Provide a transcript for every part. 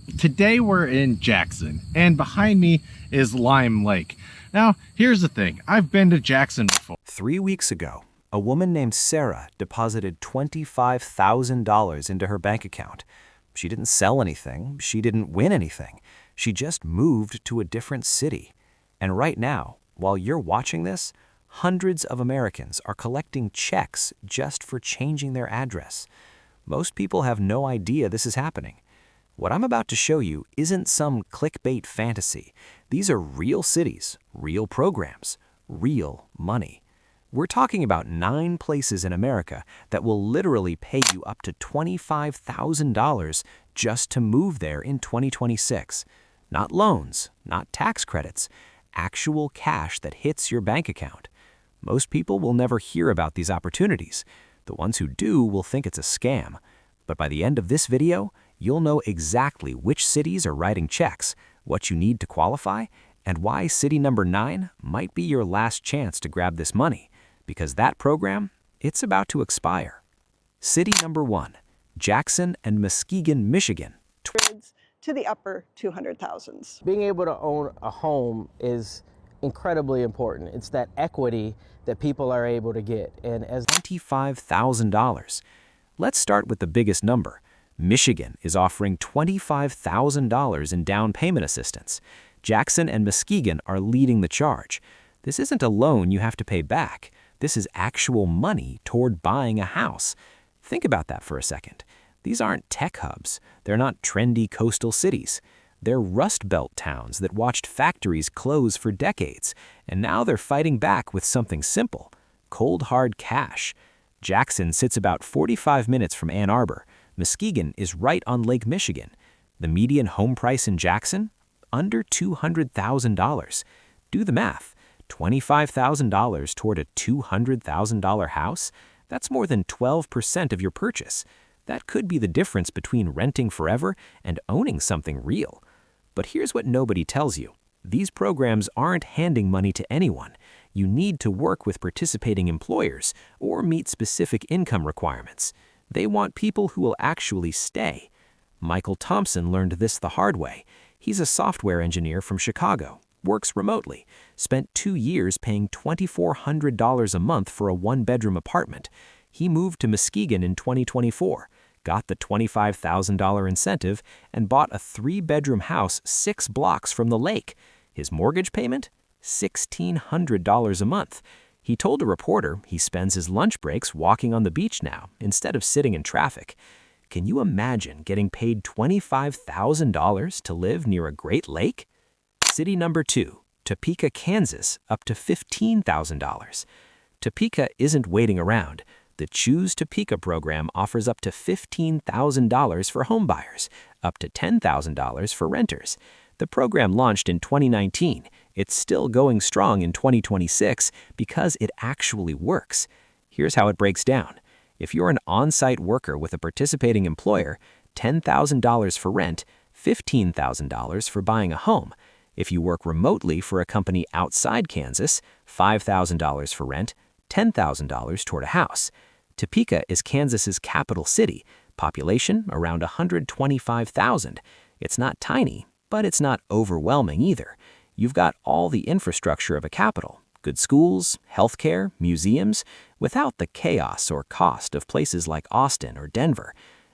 Today we're in Jackson, and behind me is Lime Lake. Now, here's the thing. I've been to Jackson before. 3 weeks ago, a woman named Sarah deposited $25,000 into her bank account. She didn't sell anything. She didn't win anything. She just moved to a different city. And right now, while you're watching this, hundreds of Americans are collecting checks just for changing their address. Most people have no idea this is happening. What I'm about to show you isn't some clickbait fantasy. These are real cities, real programs, real money. We're talking about 9 places in America that will literally pay you up to $25,000 just to move there in 2026. Not loans, not tax credits, actual cash that hits your bank account. Most people will never hear about these opportunities. The ones who do will think it's a scam. But by the end of this video, you'll know exactly which cities are writing checks, what you need to qualify, and why city number 9 might be your last chance to grab this money, because that program, it's about to expire. City number 1, Jackson and Muskegon, Michigan. To the upper 200,000s. Being able to own a home is incredibly important. It's that equity that people are able to get. And as $25,000. Let's start with the biggest number. Michigan is offering $25,000 in down payment assistance. Jackson and Muskegon are leading the charge. This isn't a loan you have to pay back. This is actual money toward buying a house. Think about that for a second. These aren't tech hubs. They're not trendy coastal cities. They're Rust Belt towns that watched factories close for decades, and now they're fighting back with something simple: cold hard cash. Jackson sits about 45 minutes from Ann Arbor. Muskegon is right on Lake Michigan. The median home price in Jackson? Under $200,000. Do the math. $25,000 toward a $200,000 house? That's more than 12% of your purchase. That could be the difference between renting forever and owning something real. But here's what nobody tells you. These programs aren't handing money to anyone. You need to work with participating employers or meet specific income requirements. They want people who will actually stay. Michael Thompson learned this the hard way. He's a software engineer from Chicago, works remotely, spent 2 years paying $2,400 a month for a 1-bedroom apartment. He moved to Muskegon in 2024, got the $25,000 incentive, and bought a 3-bedroom house 6 blocks from the lake. His mortgage payment? $1,600 a month. He told a reporter he spends his lunch breaks walking on the beach now instead of sitting in traffic. Can you imagine getting paid $25,000 to live near a Great Lake? City number 2, Topeka, Kansas, up to $15,000. Topeka isn't waiting around. The Choose Topeka program offers up to $15,000 for homebuyers, up to $10,000 for renters. The program launched in 2019. It's still going strong in 2026 because it actually works. Here's how it breaks down. If you're an on-site worker with a participating employer, $10,000 for rent, $15,000 for buying a home. If you work remotely for a company outside Kansas, $5,000 for rent, $10,000 toward a house. Topeka is Kansas's capital city, population around 125,000. It's not tiny, but it's not overwhelming either. You've got all the infrastructure of a capital: good schools, healthcare, museums, without the chaos or cost of places like Austin or Denver.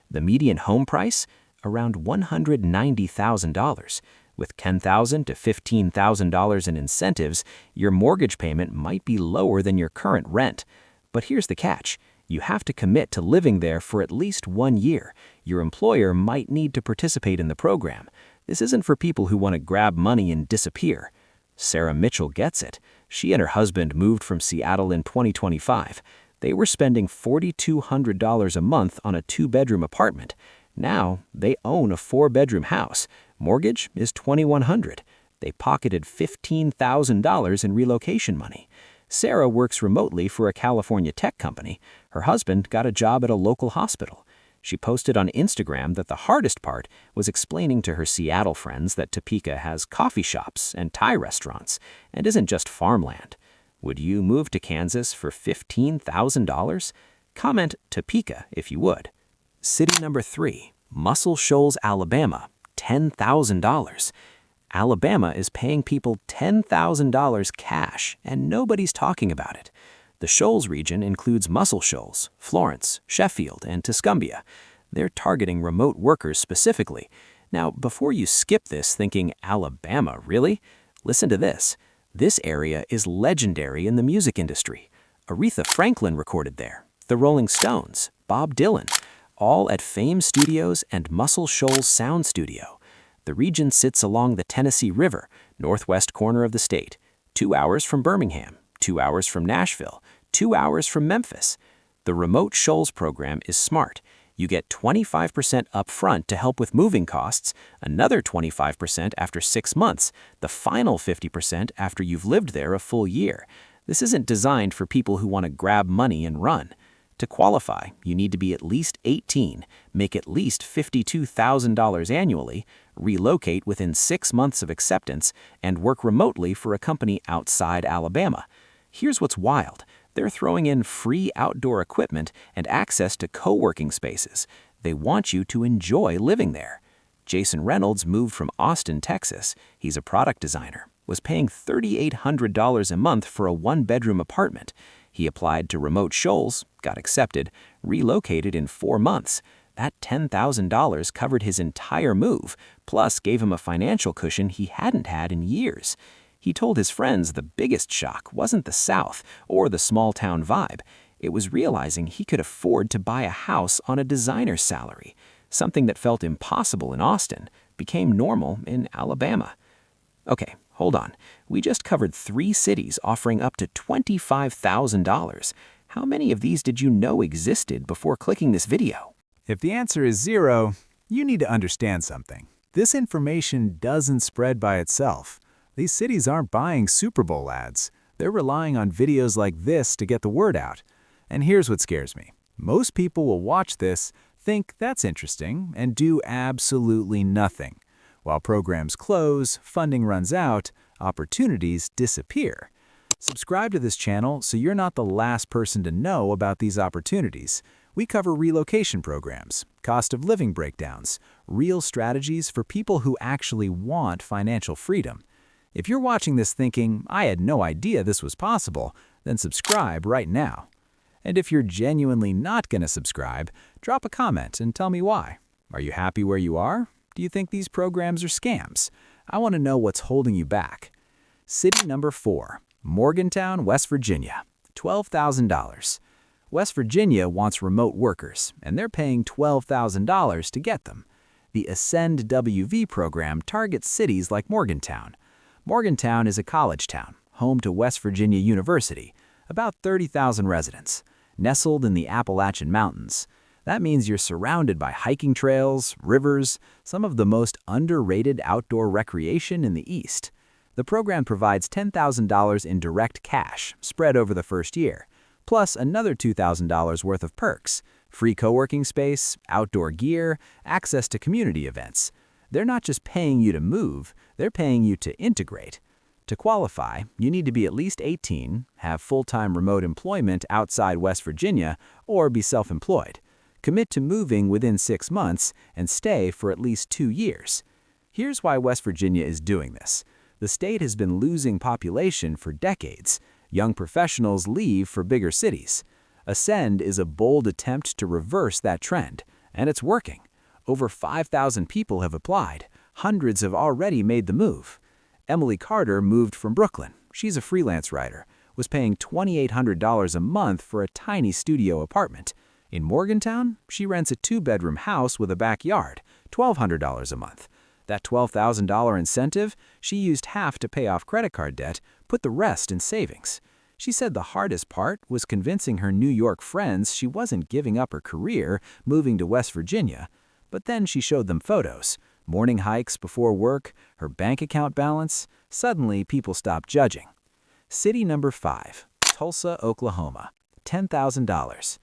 The median home price? Around $190,000. With $10,000 to $15,000 in incentives, your mortgage payment might be lower than your current rent. But here's the catch. You have to commit to living there for at least 1 year. Your employer might need to participate in the program. This isn't for people who want to grab money and disappear. Sarah Mitchell gets it. She and her husband moved from Seattle in 2025. They were spending $4,200 a month on a 2-bedroom apartment. Now, they own a 4-bedroom house. Mortgage is $2,100. They pocketed $15,000 in relocation money. Sarah works remotely for a California tech company. Her husband got a job at a local hospital. She posted on Instagram that the hardest part was explaining to her Seattle friends that Topeka has coffee shops and Thai restaurants and isn't just farmland. Would you move to Kansas for $15,000? Comment Topeka if you would. City number 3, Muscle Shoals, Alabama, $10,000. Alabama is paying people $10,000 cash, and nobody's talking about it. The Shoals region includes Muscle Shoals, Florence, Sheffield, and Tuscumbia. They're targeting remote workers specifically. Now, before you skip this thinking, Alabama, really? Listen to this. This area is legendary in the music industry. Aretha Franklin recorded there, the Rolling Stones, Bob Dylan, all at Fame Studios and Muscle Shoals Sound Studio. The region sits along the Tennessee River, northwest corner of the state, 2 hours from Birmingham, 2 hours from Nashville, 2 hours from Memphis. The Remote Shoals program is smart. You get 25% upfront to help with moving costs, another 25% after 6 months, the final 50% after you've lived there a full year. This isn't designed for people who want to grab money and run. To qualify, you need to be at least 18, make at least $52,000 annually, relocate within 6 months of acceptance, and work remotely for a company outside Alabama. Here's what's wild. They're throwing in free outdoor equipment and access to co-working spaces. They want you to enjoy living there. Jason Reynolds moved from Austin, Texas. He's a product designer, was paying $3,800 a month for a one-bedroom apartment. He applied to Remote Shoals, got accepted, relocated in 4 months. That $10,000 covered his entire move, plus gave him a financial cushion he hadn't had in years. He told his friends the biggest shock wasn't the South or the small-town vibe. It was realizing he could afford to buy a house on a designer's salary. Something that felt impossible in Austin became normal in Alabama. Okay, hold on. We just covered 3 cities offering up to $25,000. How many of these did you know existed before clicking this video? If the answer is 0, you need to understand something. This information doesn't spread by itself. These cities aren't buying Super Bowl ads. They're relying on videos like this to get the word out. And here's what scares me. Most people will watch this, think that's interesting, and do absolutely nothing. While programs close, funding runs out, opportunities disappear. Subscribe to this channel so you're not the last person to know about these opportunities. We cover relocation programs, cost of living breakdowns, real strategies for people who actually want financial freedom. If you're watching this thinking, I had no idea this was possible, then subscribe right now. And if you're genuinely not going to subscribe, drop a comment and tell me why. Are you happy where you are? Do you think these programs are scams? I want to know what's holding you back. City number 4, Morgantown, West Virginia, $12,000. West Virginia wants remote workers, and they're paying $12,000 to get them. The Ascend WV program targets cities like Morgantown. Morgantown is a college town, home to West Virginia University, about 30,000 residents, nestled in the Appalachian Mountains. That means you're surrounded by hiking trails, rivers, some of the most underrated outdoor recreation in the East. The program provides $10,000 in direct cash spread over the first year, plus another $2,000 worth of perks, free co-working space, outdoor gear, access to community events. They're not just paying you to move, they're paying you to integrate. To qualify, you need to be at least 18, have full-time remote employment outside West Virginia, or be self-employed. Commit to moving within 6 months and stay for at least 2 years. Here's why West Virginia is doing this. The state has been losing population for decades. Young professionals leave for bigger cities. Ascend is a bold attempt to reverse that trend, and it's working. Over 5,000 people have applied. Hundreds have already made the move. Emily Carter moved from Brooklyn. She's a freelance writer, was paying $2,800 a month for a tiny studio apartment. In Morgantown, she rents a 2-bedroom house with a backyard, $1,200 a month. That $12,000 incentive, she used half to pay off credit card debt, put the rest in savings. She said the hardest part was convincing her New York friends she wasn't giving up her career, moving to West Virginia. But then she showed them photos, morning hikes before work, her bank account balance. Suddenly, people stopped judging. City number 5, Tulsa, Oklahoma, $10,000.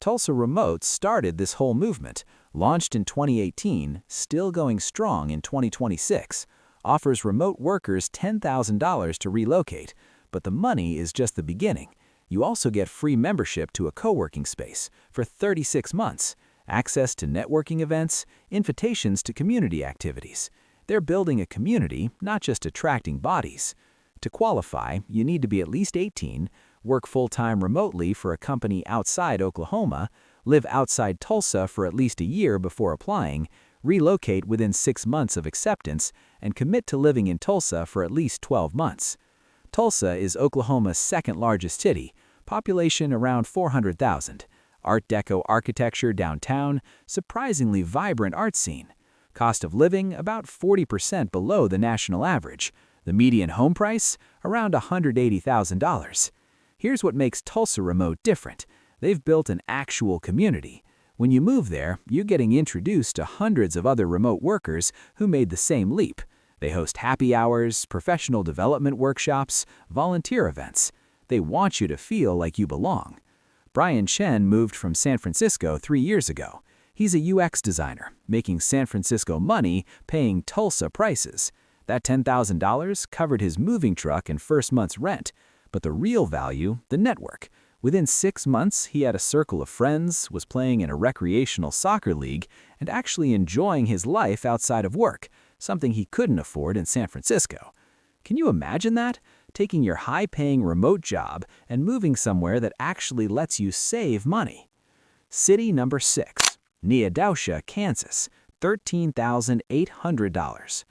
Tulsa Remote started this whole movement, launched in 2018, still going strong in 2026, offers remote workers $10,000 to relocate, but the money is just the beginning. You also get free membership to a co-working space for 36 months, access to networking events, invitations to community activities. They're building a community, not just attracting bodies. To qualify, you need to be at least 18, work full-time remotely for a company outside Oklahoma, live outside Tulsa for at least a year before applying, relocate within 6 months of acceptance, and commit to living in Tulsa for at least 12 months. Tulsa is Oklahoma's second largest city, population around 400,000. Art Deco architecture downtown, surprisingly vibrant art scene. Cost of living about 40% below the national average. The median home price around $180,000. Here's what makes Tulsa Remote different. They've built an actual community. When you move there, you're getting introduced to hundreds of other remote workers who made the same leap. They host happy hours, professional development workshops, volunteer events. They want you to feel like you belong. Brian Chen moved from San Francisco 3 years ago. He's a UX designer, making San Francisco money, paying Tulsa prices. That $10,000 covered his moving truck and first month's rent. But the real value, the network. Within 6 months, he had a circle of friends, was playing in a recreational soccer league, and actually enjoying his life outside of work, something he couldn't afford in San Francisco. Can you imagine that? Taking your high-paying remote job and moving somewhere that actually lets you save money. City number 6, Neodausia, Kansas, $13,800.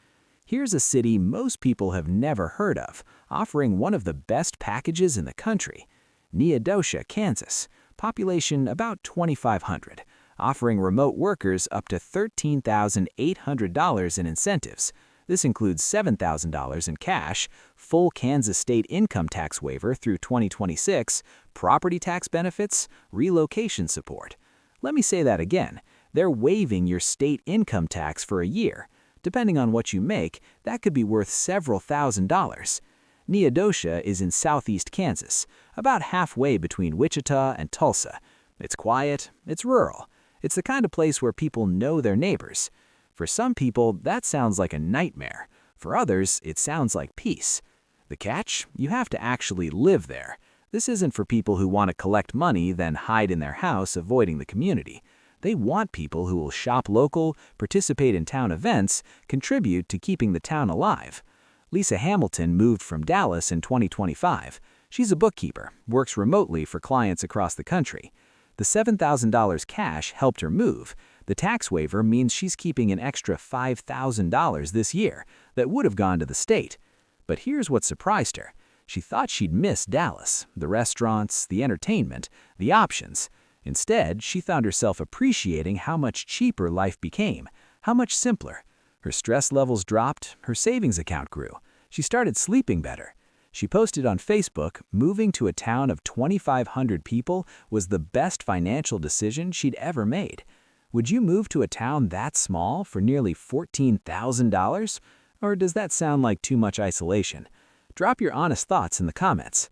Here's a city most people have never heard of, offering one of the best packages in the country. Neodausia, Kansas, population about 2,500, offering remote workers up to $13,800 in incentives. This includes $7,000 in cash, full Kansas state income tax waiver through 2026, property tax benefits, relocation support. Let me say that again. They're waiving your state income tax for a year. Depending on what you make, that could be worth several $1,000s. Neodausia is in southeast Kansas, about halfway between Wichita and Tulsa. It's quiet, it's rural. It's the kind of place where people know their neighbors. For some people, that sounds like a nightmare. For others, it sounds like peace. The catch? You have to actually live there. This isn't for people who want to collect money, then hide in their house, avoiding the community. They want people who will shop local, participate in town events, contribute to keeping the town alive. Lisa Hamilton moved from Dallas in 2025. She's a bookkeeper, works remotely for clients across the country. The $7,000 cash helped her move. The tax waiver means she's keeping an extra $5,000 this year that would have gone to the state. But here's what surprised her. She thought she'd miss Dallas, the restaurants, the entertainment, the options. Instead, she found herself appreciating how much cheaper life became, how much simpler. Her stress levels dropped, her savings account grew. She started sleeping better. She posted on Facebook, moving to a town of 2,500 people was the best financial decision she'd ever made. Would you move to a town that small for nearly $14,000? Or does that sound like too much isolation? Drop your honest thoughts in the comments.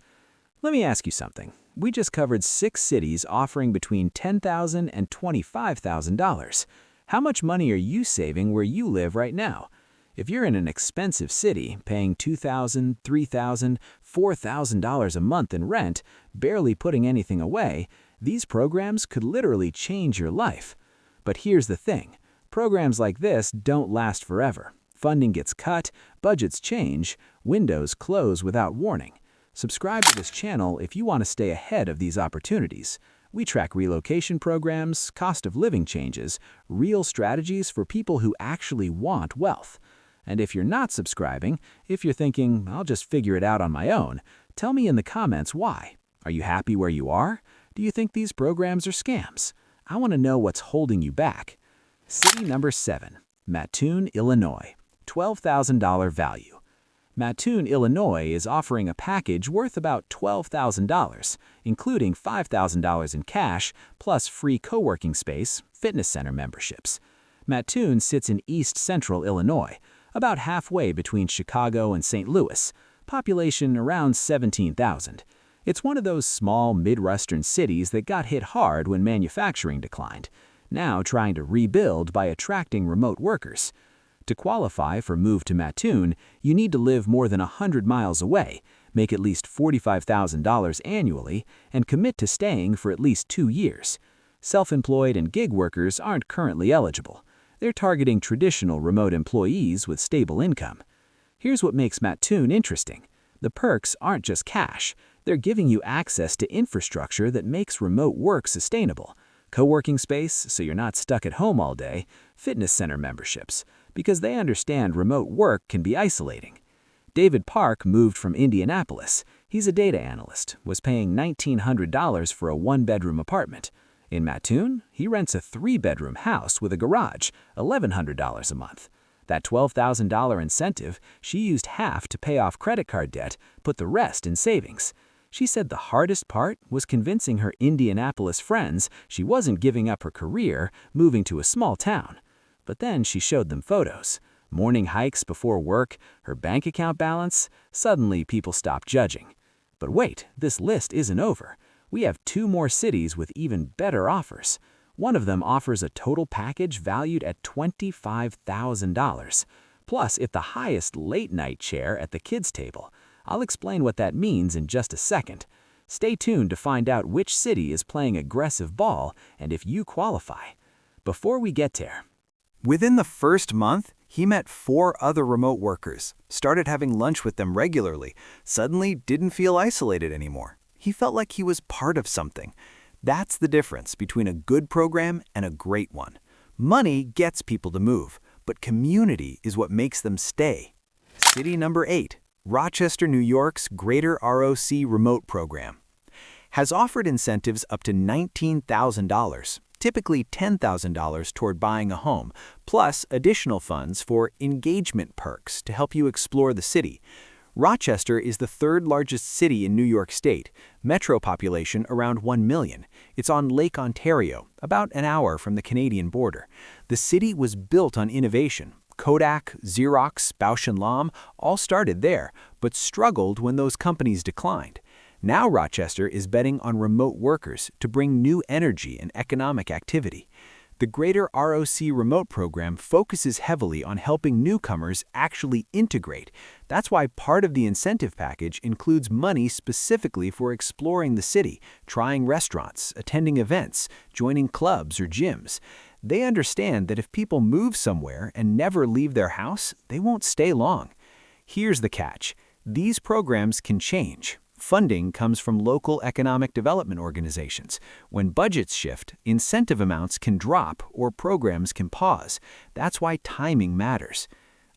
Let me ask you something. We just covered 6 cities offering between $10,000 and $25,000. How much money are you saving where you live right now? If you're in an expensive city, paying $2,000, $3,000, $4,000 a month in rent, barely putting anything away, these programs could literally change your life. But here's the thing. Programs like this don't last forever. Funding gets cut, budgets change, windows close without warning. Subscribe to this channel if you want to stay ahead of these opportunities. We track relocation programs, cost of living changes, real strategies for people who actually want wealth. And if you're not subscribing, if you're thinking, I'll just figure it out on my own, tell me in the comments why. Are you happy where you are? Do you think these programs are scams? I want to know what's holding you back. City number 7, Mattoon, Illinois, $12,000 value. Mattoon, Illinois is offering a package worth about $12,000, including $5,000 in cash, plus free co-working space, fitness center memberships. Mattoon sits in east central Illinois, about halfway between Chicago and St. Louis, population around 17,000. It's one of those small Midwestern cities that got hit hard when manufacturing declined, now trying to rebuild by attracting remote workers. To qualify for move to Mattoon, you need to live more than 100 miles away, make at least $45,000 annually, and commit to staying for at least 2 years. Self-employed and gig workers aren't currently eligible. They're targeting traditional remote employees with stable income. Here's what makes Mattoon interesting. The perks aren't just cash. They're giving you access to infrastructure that makes remote work sustainable. Co-working space, so you're not stuck at home all day. Fitness center memberships, because they understand remote work can be isolating. David Park moved from Indianapolis. He's a data analyst, was paying $1,900 for a one-bedroom apartment. In Mattoon, he rents a 3-bedroom house with a garage, $1,100 a month. That $12,000 incentive, she used half to pay off credit card debt, put the rest in savings. She said the hardest part was convincing her Indianapolis friends she wasn't giving up her career, moving to a small town. But then she showed them photos. Morning hikes before work, her bank account balance. Suddenly people stopped judging. But wait, this list isn't over. We have 2 more cities with even better offers. One of them offers a total package valued at $25,000. Plus, if the highest late-night chair at the kids' table. I'll explain what that means in just a second. Stay tuned to find out which city is playing aggressive ball and if you qualify. Before we get there, within the first month, he met 4 other remote workers, started having lunch with them regularly, suddenly didn't feel isolated anymore. He felt like he was part of something. That's the difference between a good program and a great one. Money gets people to move, but community is what makes them stay. City number 8, Rochester, New York's Greater ROC Remote Program, has offered incentives up to $19,000, typically $10,000 toward buying a home, plus additional funds for engagement perks to help you explore the city. Rochester is the 3rd largest city in New York State, metro population around 1 million. It's on Lake Ontario, about an hour from the Canadian border. The city was built on innovation. Kodak, Xerox, Bausch & Lomb all started there, but struggled when those companies declined. Now Rochester is betting on remote workers to bring new energy and economic activity. The Greater ROC Remote Program focuses heavily on helping newcomers actually integrate. That's why part of the incentive package includes money specifically for exploring the city, trying restaurants, attending events, joining clubs or gyms. They understand that if people move somewhere and never leave their house, they won't stay long. Here's the catch. These programs can change. Funding comes from local economic development organizations. When budgets shift, incentive amounts can drop or programs can pause. That's why timing matters.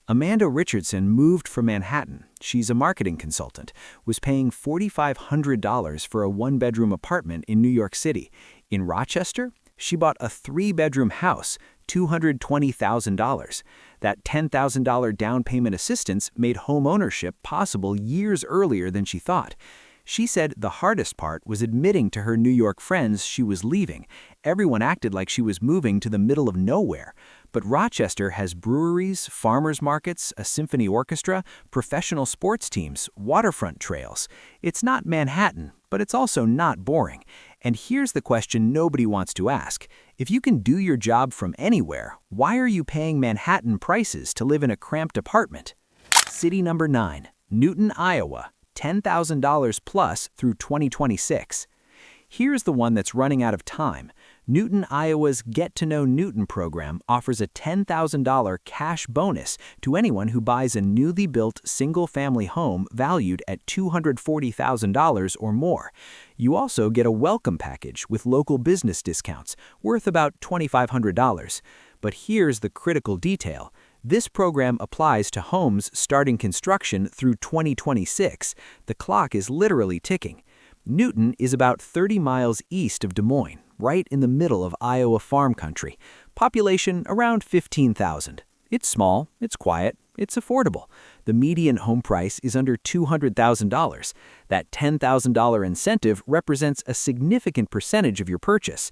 Amanda Richardson moved from Manhattan. She's a marketing consultant, was paying $4,500 for a 1-bedroom apartment in New York City. In Rochester, she bought a 3-bedroom house, $220,000. That $10,000 down payment assistance made home ownership possible years earlier than she thought. She said the hardest part was admitting to her New York friends she was leaving. Everyone acted like she was moving to the middle of nowhere. But Rochester has breweries, farmers markets, a symphony orchestra, professional sports teams, waterfront trails. It's not Manhattan, but it's also not boring. And here's the question nobody wants to ask. If you can do your job from anywhere, why are you paying Manhattan prices to live in a cramped apartment? City number 9, Newton, Iowa, $10,000 plus through 2026. Here's the one that's running out of time. Newton, Iowa's Get to Know Newton program offers a $10,000 cash bonus to anyone who buys a newly built single-family home valued at $240,000 or more. You also get a welcome package with local business discounts worth about $2,500. But here's the critical detail. This program applies to homes starting construction through 2026. The clock is literally ticking. Newton is about 30 miles east of Des Moines, right in the middle of Iowa farm country. Population around 15,000. It's small, it's quiet, it's affordable. The median home price is under $200,000. That $10,000 incentive represents a significant percentage of your purchase.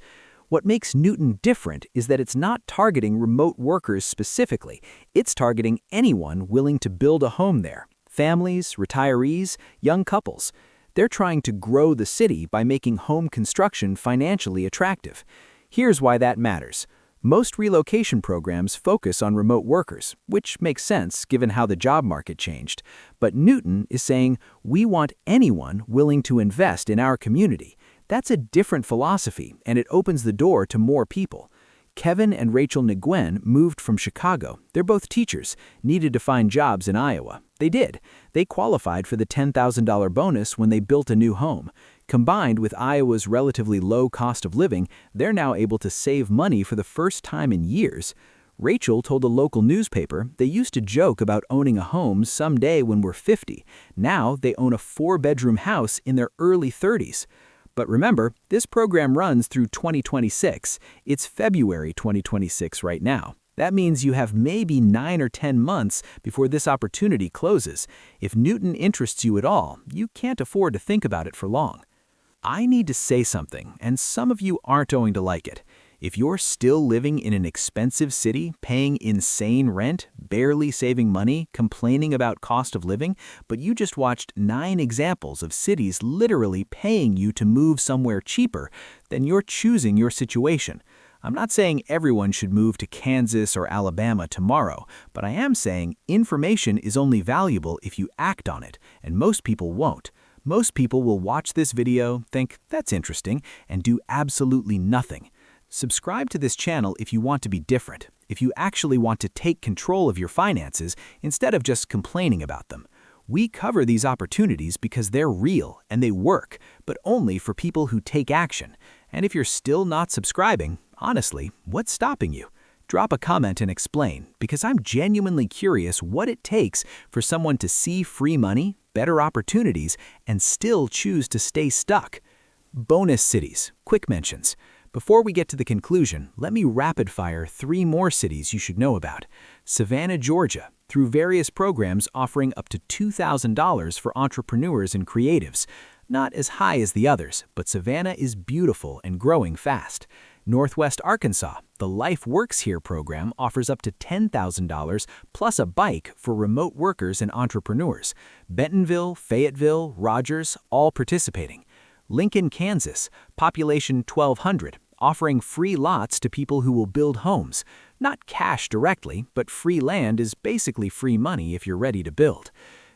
What makes Newton different is that it's not targeting remote workers specifically. It's targeting anyone willing to build a home there. Families, retirees, young couples. They're trying to grow the city by making home construction financially attractive. Here's why that matters. Most relocation programs focus on remote workers, which makes sense given how the job market changed. But Newton is saying, we want anyone willing to invest in our community. That's a different philosophy, and it opens the door to more people. Kevin and Rachel Nguyen moved from Chicago. They're both teachers, needed to find jobs in Iowa. They did. They qualified for the $10,000 bonus when they built a new home. Combined with Iowa's relatively low cost of living, they're now able to save money for the first time in years. Rachel told a local newspaper they used to joke about owning a home someday when we're 50. Now they own a 4-bedroom house in their early 30s. But remember, this program runs through 2026. It's February 2026 right now. That means you have maybe 9 or 10 months before this opportunity closes. If Newton interests you at all, you can't afford to think about it for long. I need to say something, and some of you aren't going to like it. If you're still living in an expensive city, paying insane rent, barely saving money, complaining about cost of living, but you just watched 9 examples of cities literally paying you to move somewhere cheaper, then you're choosing your situation. I'm not saying everyone should move to Kansas or Alabama tomorrow, but I am saying information is only valuable if you act on it, and most people won't. Most people will watch this video, think, that's interesting, and do absolutely nothing. Subscribe to this channel if you want to be different, if you actually want to take control of your finances instead of just complaining about them. We cover these opportunities because they're real and they work, but only for people who take action. And if you're still not subscribing, honestly, what's stopping you? Drop a comment and explain, because I'm genuinely curious what it takes for someone to see free money, better opportunities, and still choose to stay stuck. Bonus cities, quick mentions. Before we get to the conclusion, let me rapid-fire 3 more cities you should know about. Savannah, Georgia, through various programs offering up to $2,000 for entrepreneurs and creatives. Not as high as the others, but Savannah is beautiful and growing fast. Northwest Arkansas, the Life Works Here program offers up to $10,000 plus a bike for remote workers and entrepreneurs. Bentonville, Fayetteville, Rogers, all participating. Lincoln, Kansas, population 1,200, offering free lots to people who will build homes. Not cash directly, but free land is basically free money if you're ready to build.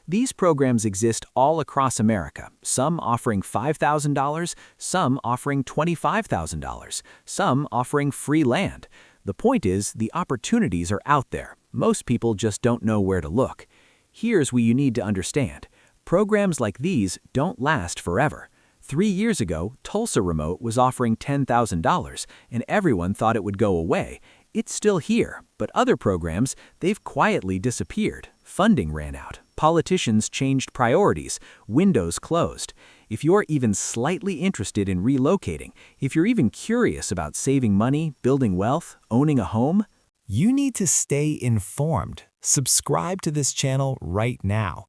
These programs exist all across America, some offering $5,000, some offering $25,000, some offering free land. The point is, the opportunities are out there. Most people just don't know where to look. Here's what you need to understand. Programs like these don't last forever. 3 years ago, Tulsa Remote was offering $10,000, and everyone thought it would go away. It's still here, but other programs, they've quietly disappeared. Funding ran out. Politicians changed priorities. Windows closed. If you're even slightly interested in relocating, if you're even curious about saving money, building wealth, owning a home, You need to stay informed. Subscribe to this channel right now.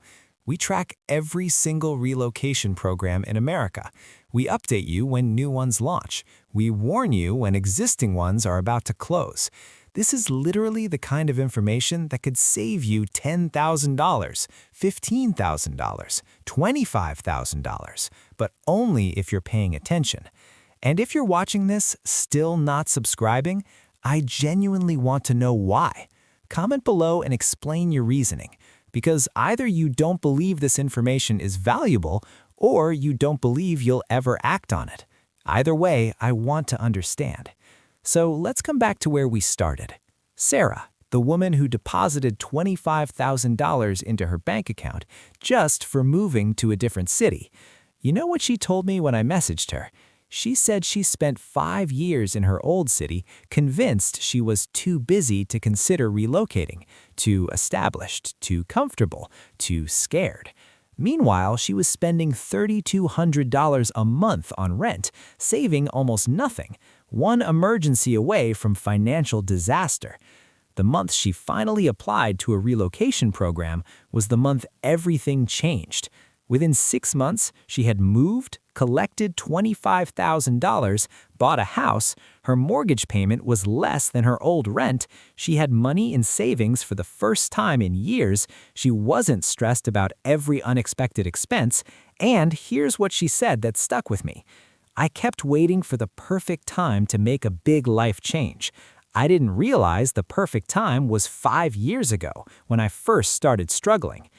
We track every single relocation program in America. We update you when new ones launch. We warn you when existing ones are about to close. This is literally the kind of information that could save you $10,000, $15,000, $25,000, but only if you're paying attention. And if you're watching this still not subscribing, I genuinely want to know why. Comment below and explain your reasoning, because either you don't believe this information is valuable or you don't believe you'll ever act on it. Either way, I want to understand. So let's come back to where we started. Sarah, the woman who deposited $25,000 into her bank account just for moving to a different city. You know what she told me when I messaged her? She said she spent 5 years in her old city, convinced she was too busy to consider relocating, too established, too comfortable, too scared. Meanwhile, she was spending $3,200 a month on rent, saving almost nothing, one emergency away from financial disaster. The month she finally applied to a relocation program was the month everything changed. Within 6 months, she had moved, collected $25,000, bought a house, her mortgage payment was less than her old rent, she had money in savings for the first time in years, she wasn't stressed about every unexpected expense, and here's what she said that stuck with me. I kept waiting for the perfect time to make a big life change. I didn't realize the perfect time was 5 years ago when I first started struggling.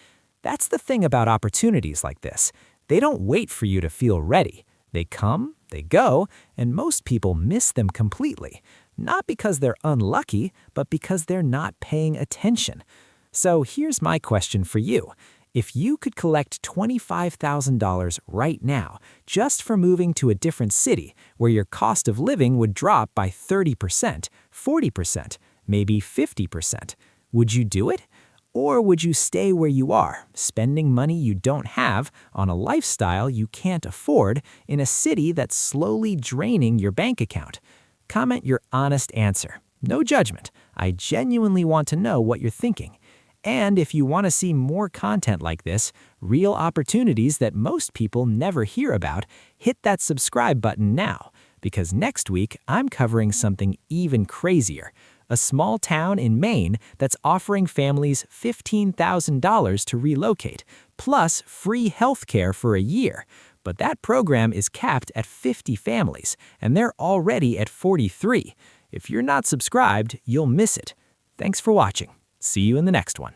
That's the thing about opportunities like this. They don't wait for you to feel ready. They come, They go, and most people miss them completely. Not because they're unlucky, but because they're not paying attention. So here's my question for you. If you could collect $25,000 right now just for moving to a different city where your cost of living would drop by 30%, 40%, maybe 50%, would you do it? Or would you stay where you are, spending money you don't have on a lifestyle you can't afford in a city that's slowly draining your bank account? Comment your honest answer. No judgment. I genuinely want to know what you're thinking. And if you want to see more content like this, real opportunities that most people never hear about, hit that subscribe button now, because next week I'm covering something even crazier. A small town in Maine that's offering families $15,000 to relocate, plus free health care for a year. But that program is capped at 50 families, and they're already at 43. If you're not subscribed, you'll miss it. Thanks for watching. See you in the next one.